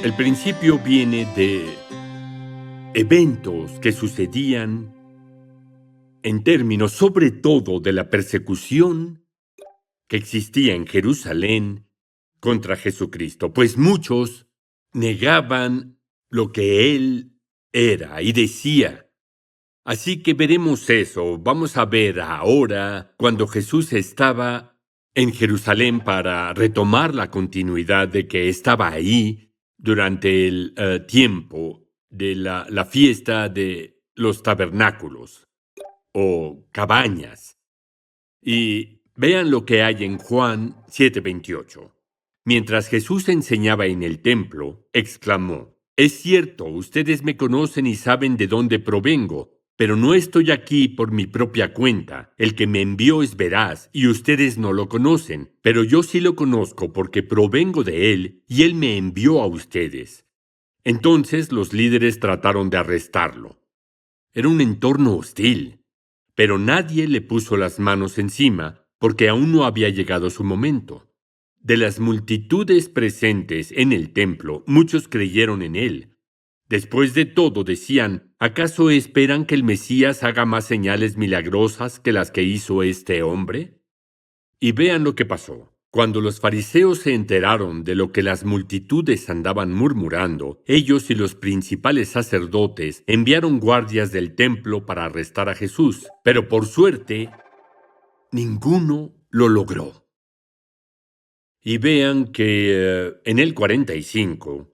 El principio viene de eventos que sucedían en términos sobre todo de la persecución que existía en Jerusalén contra Jesucristo, pues muchos negaban lo que él era y decía. Así que veremos eso. Vamos a ver ahora cuando Jesús estaba en Jerusalén para retomar la continuidad de que estaba ahí durante el tiempo de la fiesta de los tabernáculos o cabañas. Y vean lo que hay en Juan 7:28. Mientras Jesús enseñaba en el templo, exclamó: «Es cierto, ustedes me conocen y saben de dónde provengo, pero no estoy aquí por mi propia cuenta. El que me envió es veraz, y ustedes no lo conocen, pero yo sí lo conozco porque provengo de él, y él me envió a ustedes». Entonces los líderes trataron de arrestarlo. Era un entorno hostil, pero nadie le puso las manos encima porque aún no había llegado su momento. De las multitudes presentes en el templo, muchos creyeron en él. Después de todo, decían: ¿acaso esperan que el Mesías haga más señales milagrosas que las que hizo este hombre? Y vean lo que pasó. Cuando los fariseos se enteraron de lo que las multitudes andaban murmurando, ellos y los principales sacerdotes enviaron guardias del templo para arrestar a Jesús. Pero por suerte, ninguno lo logró. Y vean que en el 45,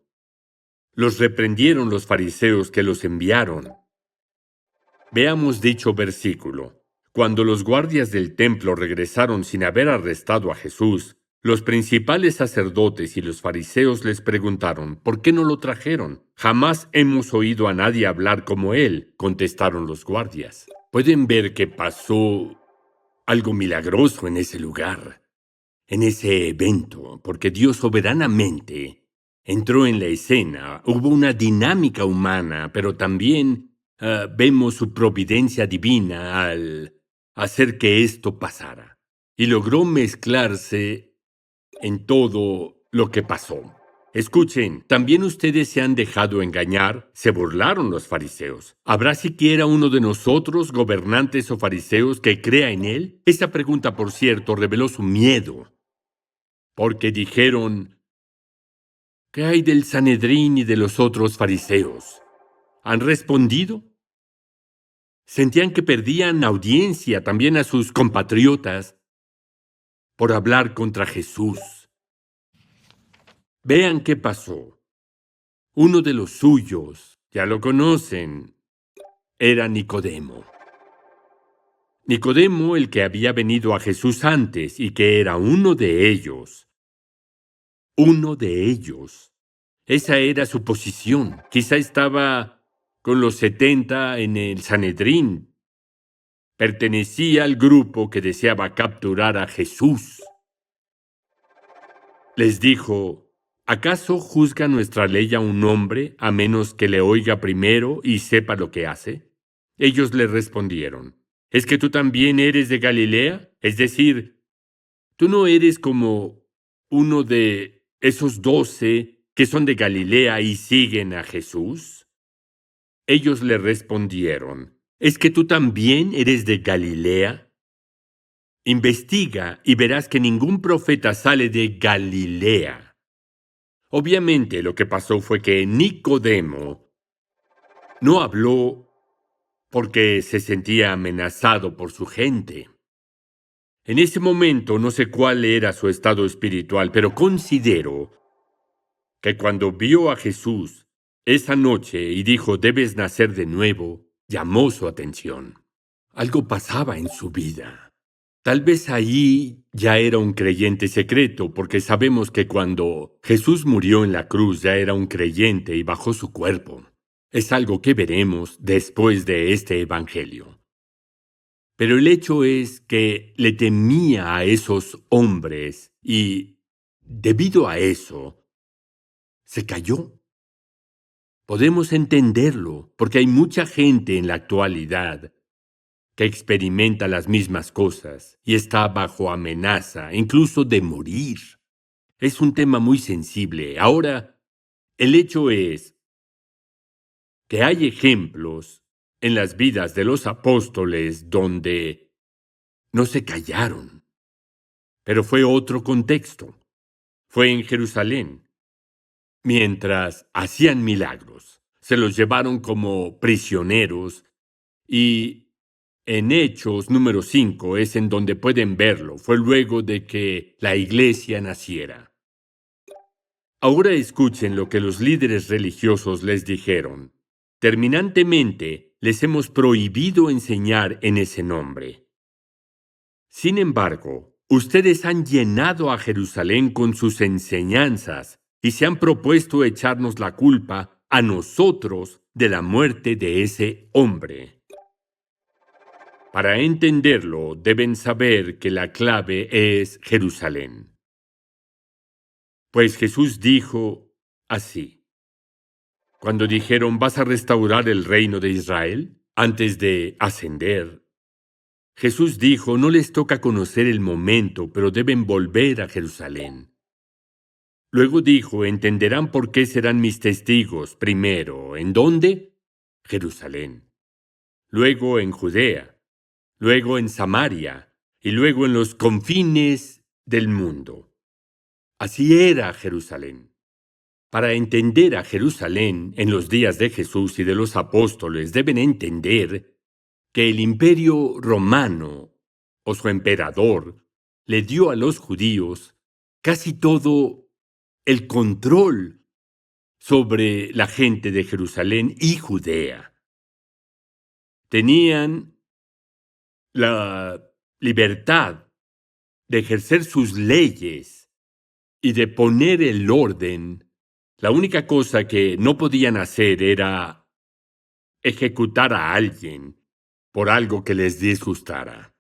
los reprendieron los fariseos que los enviaron. Veamos dicho versículo. Cuando los guardias del templo regresaron sin haber arrestado a Jesús, los principales sacerdotes y los fariseos les preguntaron: ¿por qué no lo trajeron? Jamás hemos oído a nadie hablar como él, contestaron los guardias. Pueden ver que pasó algo milagroso en ese lugar, en ese evento, porque Dios soberanamente entró en la escena. Hubo una dinámica humana, pero también vemos su providencia divina al hacer que esto pasara. Y logró mezclarse en todo lo que pasó. Escuchen, ¿también ustedes se han dejado engañar? Se burlaron los fariseos. ¿Habrá siquiera uno de nosotros, gobernantes o fariseos, que crea en él? Esta pregunta, por cierto, reveló su miedo. Porque dijeron: ¿qué hay del Sanedrín y de los otros fariseos? ¿Han respondido? Sentían que perdían audiencia también a sus compatriotas por hablar contra Jesús. Vean qué pasó. Uno de los suyos, ya lo conocen, era Nicodemo. Nicodemo, el que había venido a Jesús antes y que era uno de ellos. Uno de ellos. Esa era su posición. Quizá estaba con los 70 en el Sanedrín. Pertenecía al grupo que deseaba capturar a Jesús. Les dijo: ¿acaso juzga nuestra ley a un hombre a menos que le oiga primero y sepa lo que hace? Ellos le respondieron: ¿es que tú también eres de Galilea? Es decir, ¿tú no eres como uno de esos 12 que son de Galilea y siguen a Jesús? Ellos le respondieron: ¿es que tú también eres de Galilea? Investiga y verás que ningún profeta sale de Galilea. Obviamente lo que pasó fue que Nicodemo no habló porque se sentía amenazado por su gente. En ese momento no sé cuál era su estado espiritual, pero considero que cuando vio a Jesús esa noche y dijo: debes nacer de nuevo, llamó su atención. Algo pasaba en su vida. Tal vez allí ya era un creyente secreto, porque sabemos que cuando Jesús murió en la cruz ya era un creyente y bajó su cuerpo. Es algo que veremos después de este evangelio. Pero el hecho es que le temía a esos hombres y, debido a eso, se cayó. Podemos entenderlo, porque hay mucha gente en la actualidad que experimenta las mismas cosas y está bajo amenaza, incluso de morir. Es un tema muy sensible. Ahora, El hecho es que hay ejemplos en las vidas de los apóstoles donde no se callaron, pero fue otro contexto. Fue en Jerusalén. Mientras hacían milagros, se los llevaron como prisioneros y en Hechos número 5 es en donde pueden verlo. Fue luego de que la iglesia naciera. Ahora escuchen lo que los líderes religiosos les dijeron. Terminantemente, les hemos prohibido enseñar en ese nombre. Sin embargo, ustedes han llenado a Jerusalén con sus enseñanzas y se han propuesto echarnos la culpa a nosotros de la muerte de ese hombre. Para entenderlo, deben saber que la clave es Jerusalén. Pues Jesús dijo así. Cuando dijeron, ¿vas a restaurar el reino de Israel? Antes de ascender, Jesús dijo, no les toca conocer el momento, pero deben volver a Jerusalén. Luego dijo, entenderán por qué serán mis testigos. Primero, ¿en dónde? Jerusalén. Luego en Judea. Luego en Samaria. Y luego en los confines del mundo. Así era Jerusalén. Para entender a Jerusalén en los días de Jesús y de los apóstoles, deben entender que el imperio romano, o su emperador, le dio a los judíos casi todo el control sobre la gente de Jerusalén y Judea. Tenían la libertad de ejercer sus leyes y de poner el orden. La única cosa que no podían hacer era ejecutar a alguien por algo que les disgustara.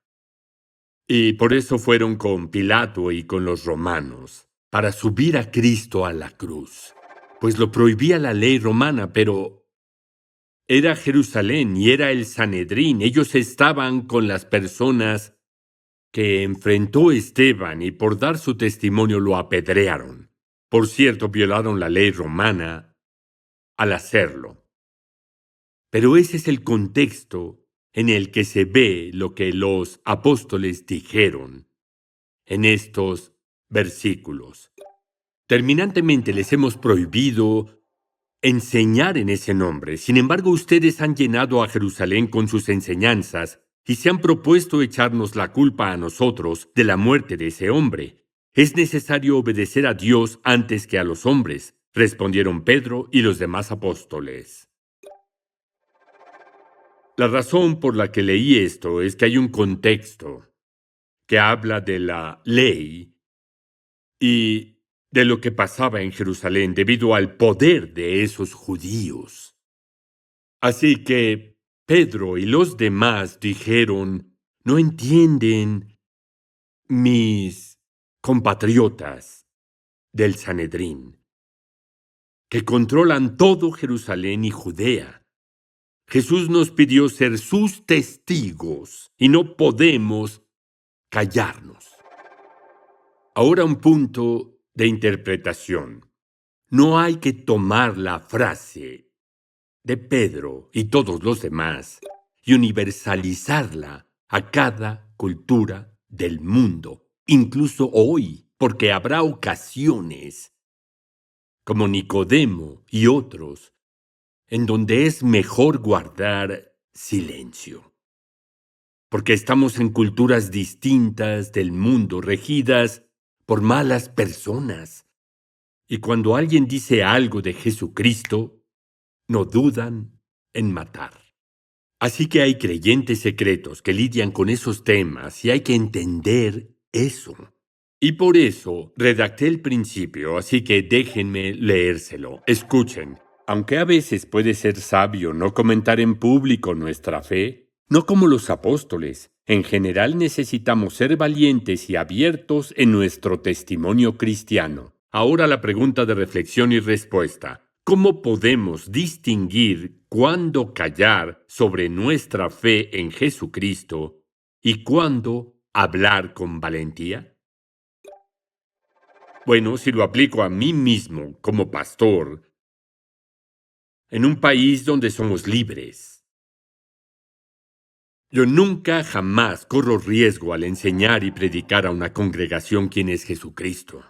Y por eso fueron con Pilato y con los romanos, para subir a Cristo a la cruz. Pues lo prohibía la ley romana, pero era Jerusalén y era el Sanedrín. Ellos estaban con las personas que enfrentó Esteban y por dar su testimonio lo apedrearon. Por cierto, violaron la ley romana al hacerlo. Pero ese es el contexto en el que se ve lo que los apóstoles dijeron en estos versículos. Terminantemente les hemos prohibido enseñar en ese nombre. Sin embargo, ustedes han llenado a Jerusalén con sus enseñanzas y se han propuesto echarnos la culpa a nosotros de la muerte de ese hombre. Es necesario obedecer a Dios antes que a los hombres, respondieron Pedro y los demás apóstoles. La razón por la que leí esto es que hay un contexto que habla de la ley y de lo que pasaba en Jerusalén debido al poder de esos judíos. Así que Pedro y los demás dijeron, no entienden, mis compatriotas del Sanedrín, que controlan todo Jerusalén y Judea. Jesús nos pidió ser sus testigos y no podemos callarnos. Ahora un punto de interpretación. No hay que tomar la frase de Pedro y todos los demás y universalizarla a cada cultura del mundo, incluso hoy, porque habrá ocasiones, como Nicodemo y otros, en donde es mejor guardar silencio. Porque estamos en culturas distintas del mundo, regidas por malas personas. Y cuando alguien dice algo de Jesucristo, no dudan en matar. Así que hay creyentes secretos que lidian con esos temas y hay que entender eso. Y por eso redacté el principio, así que déjenme leérselo. Escuchen. Aunque a veces puede ser sabio no comentar en público nuestra fe, no como los apóstoles, en general necesitamos ser valientes y abiertos en nuestro testimonio cristiano. Ahora la pregunta de reflexión y respuesta. ¿Cómo podemos distinguir cuándo callar sobre nuestra fe en Jesucristo y cuándo hablar con valentía? Bueno, si lo aplico a mí mismo como pastor, en un país donde somos libres. Yo nunca jamás corro riesgo al enseñar y predicar a una congregación quién es Jesucristo.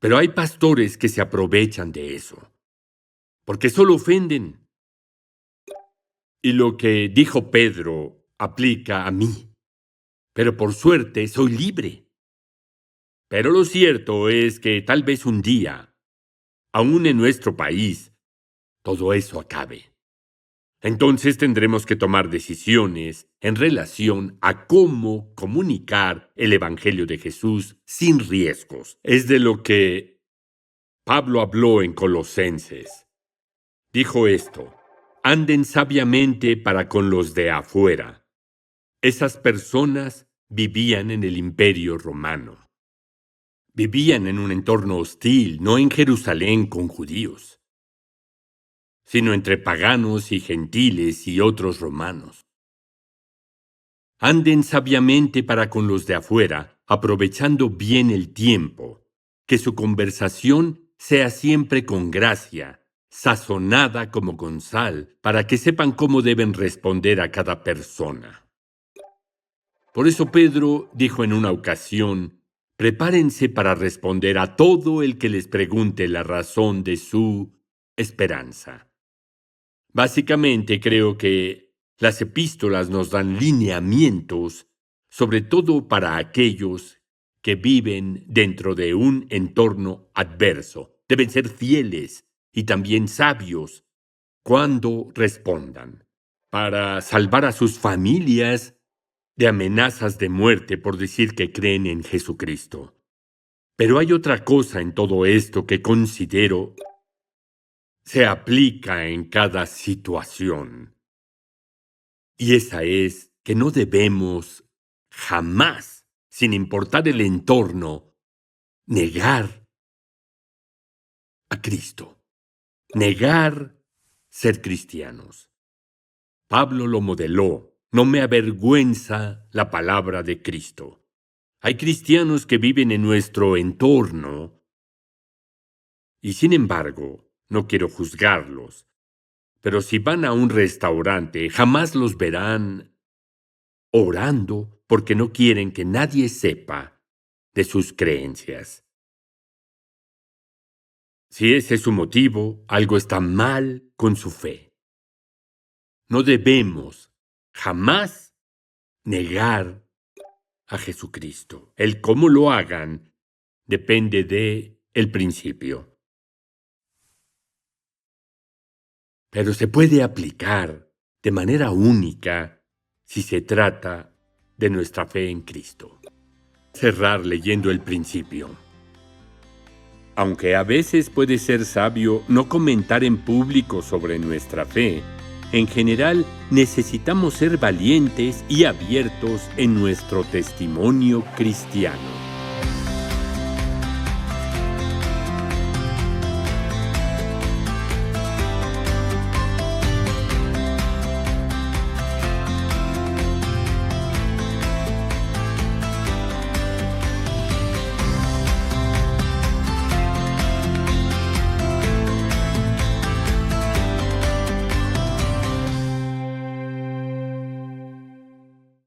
Pero hay pastores que se aprovechan de eso, porque solo ofenden. Y lo que dijo Pedro aplica a mí. Pero por suerte soy libre. Pero lo cierto es que tal vez un día, aún en nuestro país, todo eso acabe. Entonces tendremos que tomar decisiones en relación a cómo comunicar el Evangelio de Jesús sin riesgos. Es de lo que Pablo habló en Colosenses. Dijo esto: anden sabiamente para con los de afuera. Esas personas vivían en el Imperio Romano. Vivían en un entorno hostil, no en Jerusalén con judíos, sino entre paganos y gentiles y otros romanos. Anden sabiamente para con los de afuera, aprovechando bien el tiempo, que su conversación sea siempre con gracia, sazonada como con sal, para que sepan cómo deben responder a cada persona. Por eso Pedro dijo en una ocasión: prepárense para responder a todo el que les pregunte la razón de su esperanza. Básicamente creo que las epístolas nos dan lineamientos, sobre todo para aquellos que viven dentro de un entorno adverso. Deben ser fieles y también sabios cuando respondan, para salvar a sus familias de amenazas de muerte por decir que creen en Jesucristo. Pero hay otra cosa en todo esto que considero se aplica en cada situación. Y esa es que no debemos jamás, sin importar el entorno, negar a Cristo. Negar ser cristianos. Pablo lo modeló. No me avergüenza la palabra de Cristo. Hay cristianos que viven en nuestro entorno y, sin embargo, no quiero juzgarlos, pero si van a un restaurante, jamás los verán orando porque no quieren que nadie sepa de sus creencias. Si ese es su motivo, algo está mal con su fe. No debemos jamás negar a Jesucristo. El cómo lo hagan depende de el principio. Pero se puede aplicar de manera única si se trata de nuestra fe en Cristo. Cerrar leyendo el principio. Aunque a veces puede ser sabio no comentar en público sobre nuestra fe, en general necesitamos ser valientes y abiertos en nuestro testimonio cristiano.